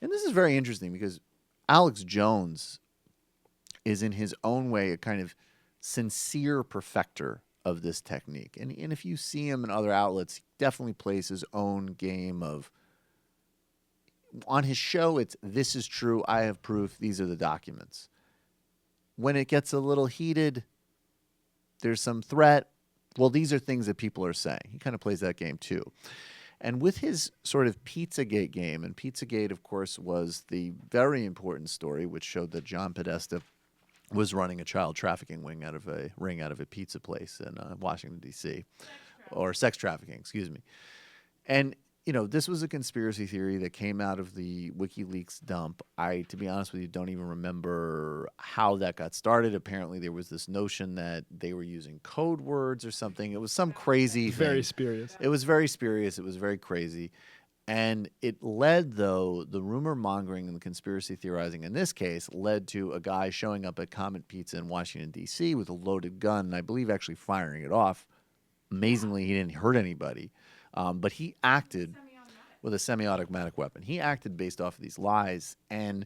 And this is very interesting because Alex Jones is in his own way a kind of sincere perfecter of this technique. And if you see him in other outlets, he definitely plays his own game of, on his show, it's this is true, I have proof, these are the documents. When it gets a little heated, there's some threat. Well, these are things that people are saying. He kind of plays that game too. And with his sort of Pizzagate game, and Pizzagate, of course, was the very important story which showed that John Podesta was running a child trafficking ring out of a pizza place in Washington, D.C. Or sex trafficking, excuse me. And, you know, this was a conspiracy theory that came out of the WikiLeaks dump. I, to be honest with you, don't even remember how that got started. Apparently there was this notion that they were using code words or something. It was some crazy thing. Very spurious. It was very spurious. It was very crazy. And it led, though, the rumor mongering and the conspiracy theorizing in this case led to a guy showing up at Comet Pizza in Washington, D.C. with a loaded gun, and I believe actually firing it off. Amazingly, he didn't hurt anybody. But he acted with a semi-automatic weapon. He acted based off of these lies, and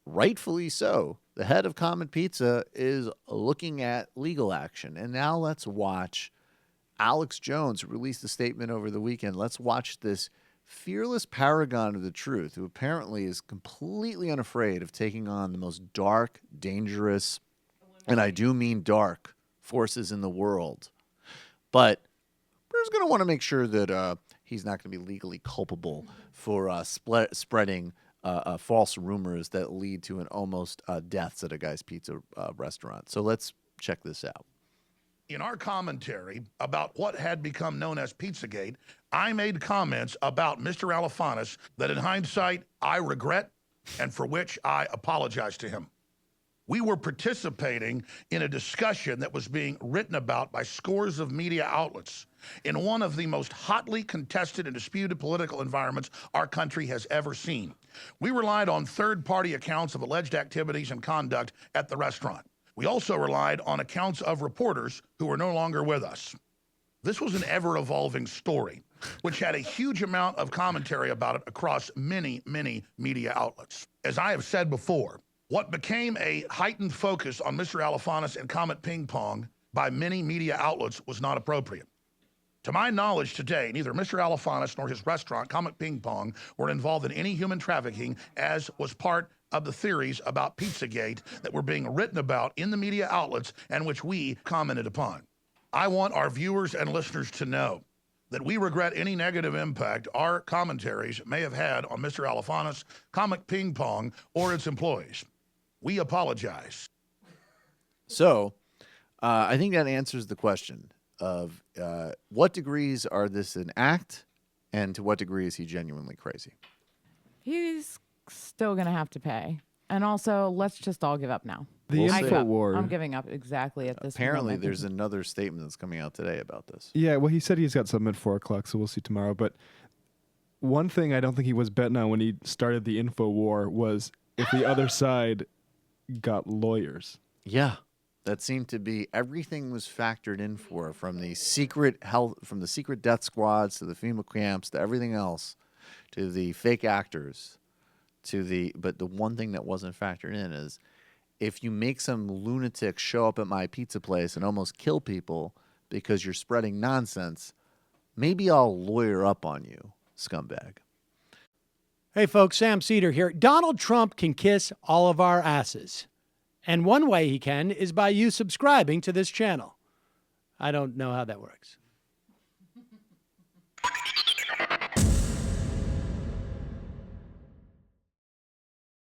rightfully so. The head of Comet Pizza is looking at legal action. And now let's watch Alex Jones release a statement over the weekend. Let's watch this fearless paragon of the truth, who apparently is completely unafraid of taking on the most dark, dangerous, and I do mean dark, forces in the world. But we're just going to want to make sure that he's not going to be legally culpable for spreading false rumors that lead to an almost deaths at a guy's pizza restaurant. So let's check this out. In our commentary about what had become known as Pizzagate, I made comments about Mr. Alifanis that in hindsight I regret and for which I apologize to him. We were participating in a discussion that was being written about by scores of media outlets in one of the most hotly contested and disputed political environments our country has ever seen. We relied on third-party accounts of alleged activities and conduct at the restaurant. We also relied on accounts of reporters who were no longer with us. This was an ever-evolving story, which had a huge amount of commentary about it across many, many media outlets. As I have said before, what became a heightened focus on Mr. Alifanis and Comet Ping-Pong by many media outlets was not appropriate. To my knowledge today, neither Mr. Alifanis nor his restaurant, Comet Ping-Pong, were involved in any human trafficking, as was part of the theories about Pizzagate that were being written about in the media outlets and which we commented upon. I want our viewers and listeners to know that we regret any negative impact our commentaries may have had on Mr. Alifanis, Comet Ping-Pong, or its employees. We apologize. So I think that answers the question of what degrees are this an act, and to what degree is he genuinely crazy? He's still going to have to pay. And also, let's just all give up now. The info war. I'm giving up exactly at this Apparently, moment. there's another statement that's coming out today about this. Yeah, well, he said he's got something at 4 o'clock, so we'll see tomorrow. But one thing I don't think he was betting on when he started the info war was if the other side got lawyers. Yeah. That seemed to be everything was factored in for, from the secret death squads to the FEMA camps to everything else, to the fake actors, but the one thing that wasn't factored in is if you make some lunatic show up at my pizza place and almost kill people because you're spreading nonsense, maybe I'll lawyer up on you, scumbag. Hey folks, Sam Seder here. Donald Trump can kiss all of our asses. And one way he can is by you subscribing to this channel. I don't know how that works.